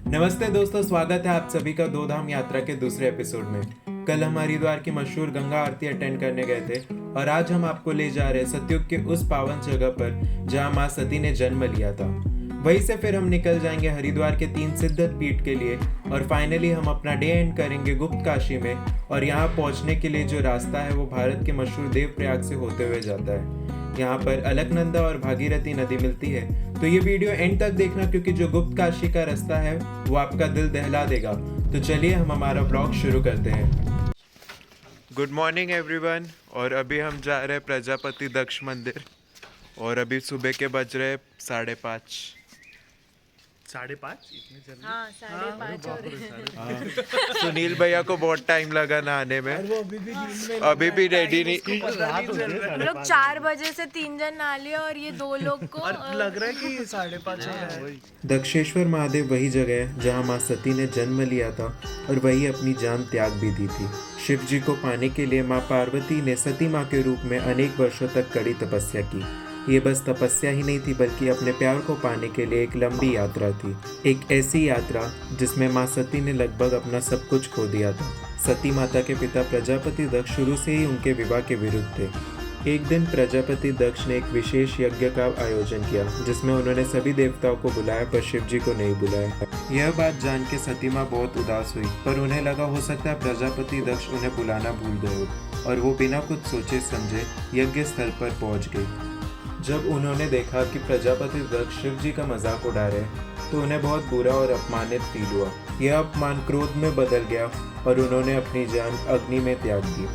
नमस्ते दोस्तों, स्वागत है आप सभी का दो धाम यात्रा के दूसरे एपिसोड में। कल हम हरिद्वार की मशहूर गंगा आरती अटेंड करने गए थे और आज हम आपको ले जा रहे हैं सतयुग के उस पावन जगह पर जहां मां सती ने जन्म लिया था। वहीं से फिर हम निकल जाएंगे हरिद्वार के 3 सिद्ध पीठ के लिए और फाइनली हम अपना डे एंड करेंगे गुप्त काशी में। और यहाँ पहुँचने के लिए जो रास्ता है वो भारत के मशहूर देवप्रयाग से होते हुए जाता है। यहाँ पर अलकनंदा और भागीरथी नदी मिलती है, तो ये वीडियो एंड तक देखना क्योंकि जो गुप्त काशी का रास्ता है वो आपका दिल दहला देगा। तो चलिए हम हमारा ब्लॉग शुरू करते हैं। गुड मॉर्निंग एवरीवन, और अभी हम जा रहे हैं प्रजापति दक्ष मंदिर और अभी सुबह के बज रहे 5:30। 5:30 इतने जल्दी? हाँ, 5:30 हो रहे हैं। सुनील भैया को बहुत टाइम लगा नहाने में, अभी भी रेडी नहीं। हम लोग 4 बजे से 3 जन नहा लिया और ये 2 लोग को लग रहा है कि 5:30 हो रहा है। दक्षेश्वर महादेव वही जगह है जहाँ माँ सती ने जन्म लिया था और वही अपनी जान त्याग भी दी थी। शिव जी को पाने के लिए माँ पार्वती ने सती माँ के रूप में अनेक वर्षों तक कड़ी तपस्या की। ये बस तपस्या ही नहीं थी बल्कि अपने प्यार को पाने के लिए एक लंबी यात्रा थी, एक ऐसी यात्रा जिसमें माँ सती ने लगभग अपना सब कुछ खो दिया था। सती माता के पिता प्रजापति दक्ष शुरू से ही उनके विवाह के विरुद्ध थे। एक दिन प्रजापति दक्ष ने एक विशेष यज्ञ का आयोजन किया जिसमें उन्होंने सभी देवताओं को बुलाया पर शिव जी को नहीं बुलाया। यह बात जान के सती माँ बहुत उदास हुई, पर उन्हें लगा हो सकता है प्रजापति दक्ष उन्हें बुलाना भूल गए हो, और वो बिना कुछ सोचे समझे यज्ञ स्थल पर पहुंच गई। जब उन्होंने देखा कि प्रजापति दक्ष शिव जी का मजाक उड़ा रहे तो उन्हें बहुत बुरा और अपमानित फील हुआ। यह अपमान क्रोध में बदल गया और उन्होंने अपनी जान अग्नि में त्याग दी।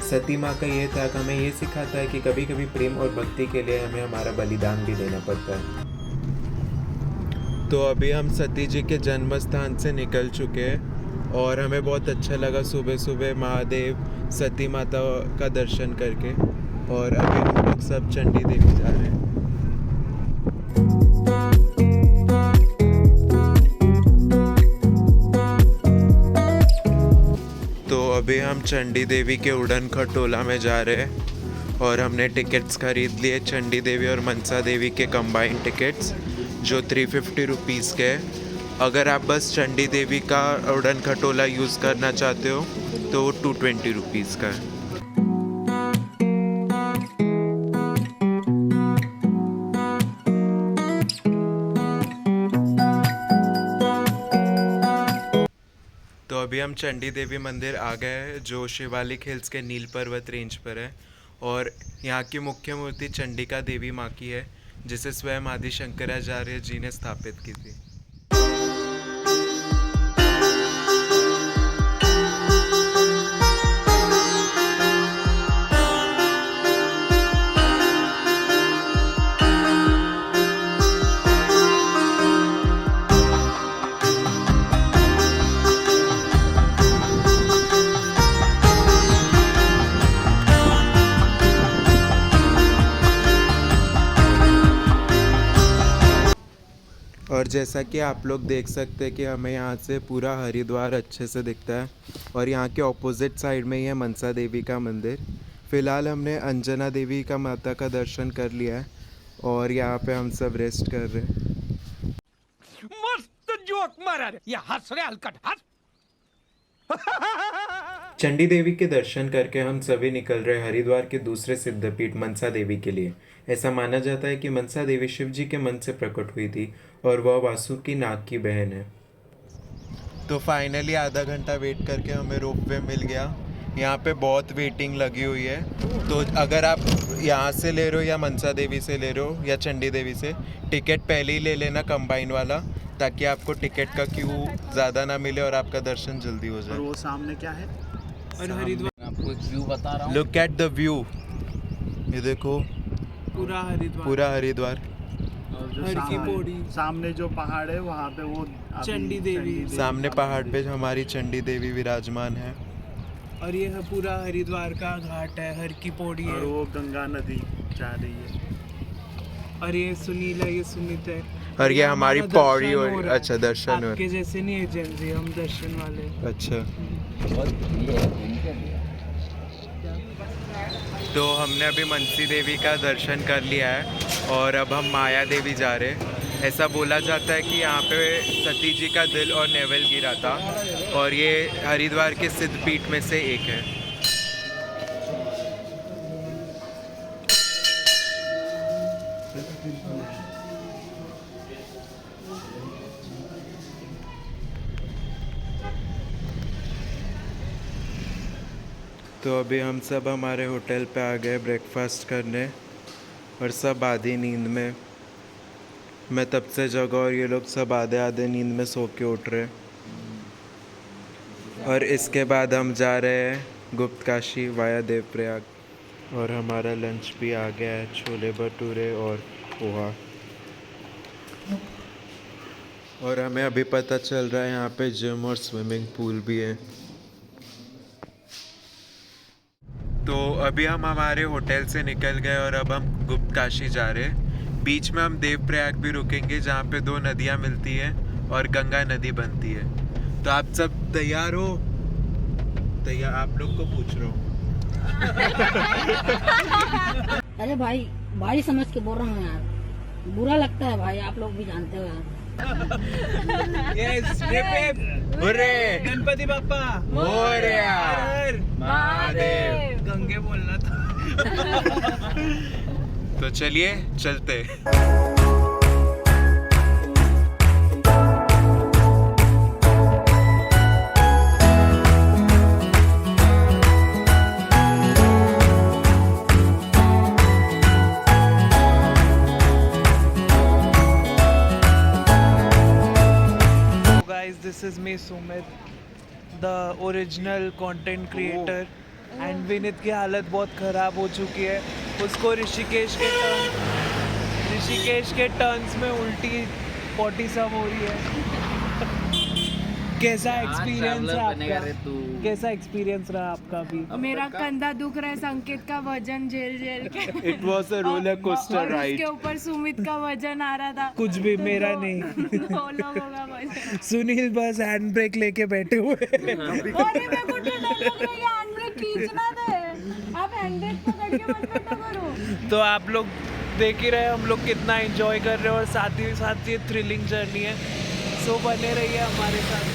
सती माँ का यह त्याग हमें ये सिखाता है कि कभी कभी प्रेम और भक्ति के लिए हमें हमारा बलिदान भी देना पड़ता है। तो अभी हम सती जी के जन्म स्थान से निकल चुके हैं और हमें बहुत अच्छा लगा सुबह सुबह महादेव सती माता का दर्शन करके। और अभी हम लोग सब चंडी देवी जा रहे हैं। तो अभी हम चंडी देवी के उड़न खटोला में जा रहे हैं और हमने टिकट्स खरीद लिए चंडी देवी और मनसा देवी के कंबाइंड टिकट्स जो 350 रुपीज़ के हैं। अगर आप बस चंडी देवी का उड़न खटोला यूज़ करना चाहते हो तो वो 220 रुपीज़ का है। तो अभी हम चंडी देवी मंदिर आ गए हैं जो शिवालिक हिल्स के नील पर्वत रेंज पर है और यहाँ की मुख्य मूर्ति चंडिका देवी माँ की है जिसे स्वयं आदि शंकराचार्य जी ने स्थापित की थी। और जैसा कि आप लोग देख सकते हैं कि हमें यहाँ से पूरा हरिद्वार अच्छे से दिखता है और यहाँ के ऑपोजिट साइड में ही है मनसा देवी का मंदिर। फ़िलहाल हमने अंजना देवी का माता का दर्शन कर लिया है और यहाँ पे हम सब रेस्ट कर रहे हैं। मस्त जोक मारा रे, ये हंस रहे हलकट हंस। चंडी देवी के दर्शन करके हम सभी निकल रहे हरिद्वार के दूसरे सिद्धपीठ मनसा देवी के लिए। ऐसा माना जाता है कि मनसा देवी शिव जी के मन से प्रकट हुई थी और वह वासुकी नाग की बहन है। तो फाइनली आधा घंटा वेट करके हमें रोपवे मिल गया। यहाँ पे बहुत वेटिंग लगी हुई है, तो अगर आप यहाँ से ले रहे हो या मनसा देवी से ले रहे हो या चंडी देवी से, टिकट पहले ही ले लेना कंबाइन वाला ताकि आपको टिकट का क्यू ज़्यादा ना मिले और आपका दर्शन जल्दी हो जाए। और वो सामने क्या है? और हरिद्वार आपको एक व्यू बता रहा हूँ। लुक एट द व्यू, ये देखो पूरा हरिद्वार, पूरा हरिद्वार। और जो हर की पौड़ी, सामने जो पहाड़ है वहाँ पे वो चंडी देवी। सामने पहाड़ पे हमारी चंडी देवी विराजमान है और ये है पूरा हरिद्वार का घाट है, हर की पौड़ी और है। वो गंगा नदी जा रही है। और ये सुनील है, ये सुमित है और ये हमारी हमारा पौड़ी दर्शन हो और रहा है। अच्छा दर्शन हो आपके जैसे नहीं है जल्दी, हम दर्शन वाले। अच्छा। बहुत ये है, घूम के तो हमने अभी मनसी देवी का दर्शन कर लिया है और अब हम माया देवी जा रहे हैं। ऐसा बोला जाता है कि यहाँ पे सती जी का दिल और नेवल गिरा था और ये हरिद्वार के सिद्ध पीठ में से एक है। तो अभी हम सब हमारे होटल पे आ गए ब्रेकफास्ट करने और सब आधी नींद में। मैं तब से जगा और ये लोग सब आधे आधे नींद में सो के उठ रहे। और इसके बाद हम जा रहे हैं गुप्त काशी वाया देवप्रयाग और हमारा लंच भी आ गया है, छोले भटूरे और पोहा। और हमें अभी पता चल रहा है यहाँ पे जिम और स्विमिंग पूल भी है। तो अभी हम हमारे होटल से निकल गए और अब हम गुप्त काशी जा रहे हैं। बीच में हम देवप्रयाग भी रुकेंगे जहाँ पे 2 नदियाँ मिलती हैं और गंगा नदी बनती है। तो आप सब तैयार हो? तैयार? आप लोग को पूछ रहा हूँ। अरे भाई भाई समझ के बोल रहा हूँ यार, बुरा लगता है भाई, आप लोग भी जानते हो यार। यस, गणपति बाप्पा मोरया, हर महादेव। गंगे बोलना था। तो चलिए चलते। Guys, this is me Sumit, the original content creator, and Vineet की हालत बहुत ख़राब हो चुकी है। उसको ऋषिकेश के टर्न्स में उल्टी पोटी सब हो रही है। कैसा एक्सपीरियंस रहा आपका? कैसा एक्सपीरियंस रहा आपका अभी? मेरा कंधा दुख रहा है संकेत का वजन झेल झेल के। It was a roller coaster और राइड। उसके ऊपर सुमित का वजन आ रहा था। कुछ भी मेरा नहीं। 2 लोगों का वजन। सुनील बस हैंड ब्रेक लेके बैठे हुए हैं। अरे मेरे को तो डर लग रहा है, ये हैंड ब्रेक खींचना दे। आप हैंड ब्रेक पकड़ के मत बैठो करो। तो आप लोग देख ही रहे हम लोग कितना एंजॉय कर रहे हैं और साथ ही साथ ये थ्रिलिंग जर्नी है। सो बने रहिए हमारे साथ।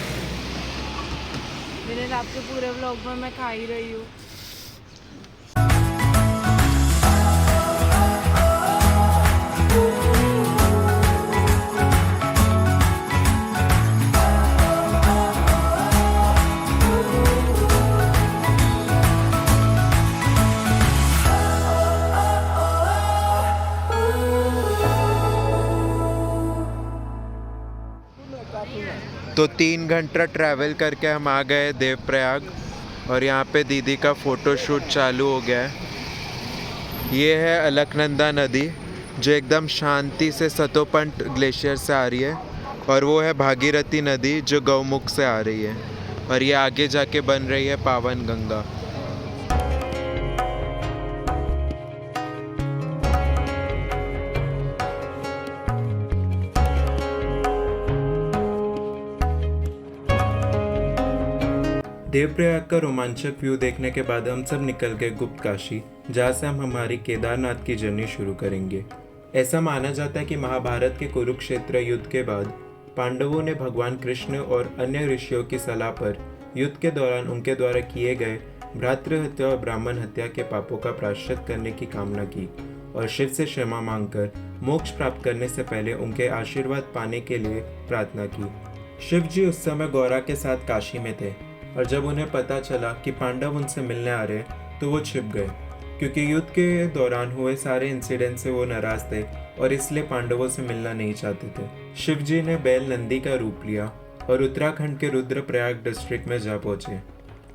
मेरे हिसाब से पूरे व्लॉग में मैं खा ही रही हूँ। तो 3 घंटा ट्रैवल करके हम आ गए देवप्रयाग और यहाँ पे दीदी का फ़ोटोशूट चालू हो गया है। ये है अलकनंदा नदी जो एकदम शांति से सतोपंत ग्लेशियर से आ रही है और वो है भागीरथी नदी जो गौमुख से आ रही है और ये आगे जाके बन रही है पावन गंगा। देवप्रयाग का रोमांचक व्यू देखने के बाद हम सब निकल गए गुप्त काशी, जहाँ से हम हमारी केदारनाथ की जर्नी शुरू करेंगे। ऐसा माना जाता है कि महाभारत के कुरुक्षेत्र युद्ध के बाद पांडवों ने भगवान कृष्ण और अन्य ऋषियों की सलाह पर युद्ध के दौरान उनके द्वारा किए गए भ्रातृहत्या और ब्राह्मण हत्या के पापों का प्रायश्चित करने की कामना की और शिव से क्षमा मांगकर मोक्ष प्राप्त करने से पहले उनके आशीर्वाद पाने के लिए प्रार्थना की। शिव जी उस समय गौरा के साथ काशी में थे और जब उन्हें पता चला कि पांडव उनसे मिलने आ रहे तो वो छिप गए, क्योंकि युद्ध के दौरान हुए सारे इंसिडेंट से वो नाराज थे और इसलिए पांडवों से मिलना नहीं चाहते थे। शिव जी ने बैल नंदी का रूप लिया और उत्तराखंड के रुद्रप्रयाग डिस्ट्रिक्ट में जा पहुंचे।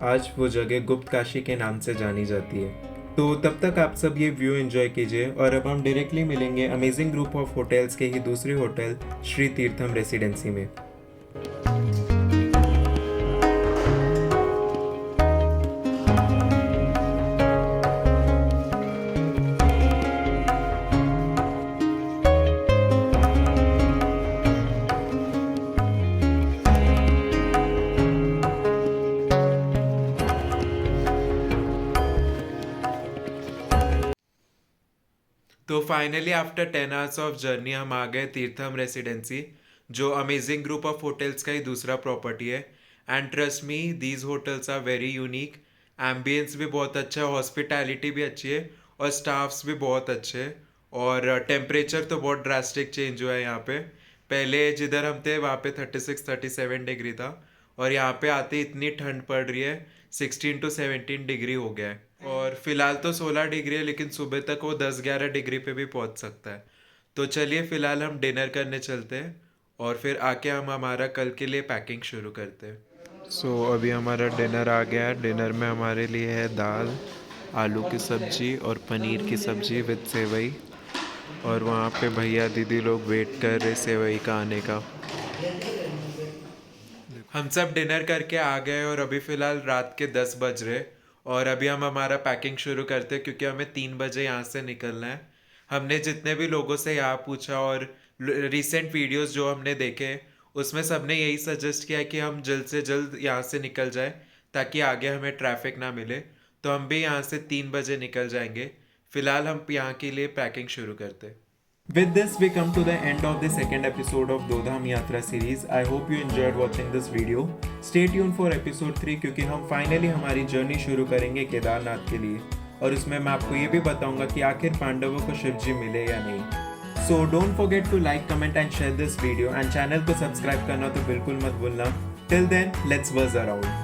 आज वो जगह गुप्त काशी के नाम से जानी जाती है। तो तब तक आप सब ये व्यू एंजॉय कीजिए और अब हम डायरेक्टली मिलेंगे अमेजिंग ग्रुप ऑफ होटल्स के ही दूसरी होटल श्री तीर्थम रेसिडेंसी में। तो finally after 10 hours of journey हम आ गए तीर्थम रेसिडेंसी, जो अमेजिंग ग्रुप ऑफ होटल्स का ही दूसरा प्रॉपर्टी है। And trust me, these hotels are very unique. Ambience भी बहुत अच्छा है, हॉस्पिटैलिटी भी अच्छी है और स्टाफ्स भी बहुत अच्छे हैं। और टेम्परेचर तो बहुत ड्रास्टिक चेंज हुआ है यहाँ पे। पहले जिधर हम थे वहाँ पे 36-37 डिग्री था और यहाँ पे आते इतनी ठंड पड़ रही है 16 to 17 डिग्री हो गया है। और फिलहाल तो 16 डिग्री है, लेकिन सुबह तक वो 10-11 डिग्री पे भी पहुँच सकता है। तो चलिए फिलहाल हम डिनर करने चलते हैं और फिर आके हम हमारा कल के लिए पैकिंग शुरू करते हैं। सो अभी हमारा डिनर आ गया है। डिनर में हमारे लिए है दाल, आलू की सब्जी और पनीर की सब्जी विद सेवई। और वहाँ पे भैया दीदी लोग वेट कर रहे सेवई का आने का। हम सब डिनर करके आ गए और अभी फ़िलहाल रात के 10 बज रहे और अभी हम हमारा पैकिंग शुरू करते हैं क्योंकि हमें 3 बजे यहाँ से निकलना है। हमने जितने भी लोगों से यहाँ पूछा और रिसेंट वीडियोस जो हमने देखे उसमें सबने यही सजेस्ट किया कि हम जल्द से जल्द यहाँ से निकल जाए ताकि आगे हमें ट्रैफिक ना मिले। तो हम भी यहाँ से 3 बजे निकल जाएंगे। फ़िलहाल हम यहाँ के लिए पैकिंग शुरू करते हैं। With this, we come to the end of the second episode of Dodham Yatra series. I hope you enjoyed watching this video. Stay tuned for episode 3 क्योंकि हम फाइनली हमारी जर्नी शुरू करेंगे केदारनाथ के लिए और उसमें मैं आपको ये भी बताऊंगा कि आखिर पांडवों को शिव जी मिले या नहीं। So don't forget to like, comment and share this video and channel को सब्सक्राइब करना तो बिल्कुल मत भूलना। Till then, let's buzz around.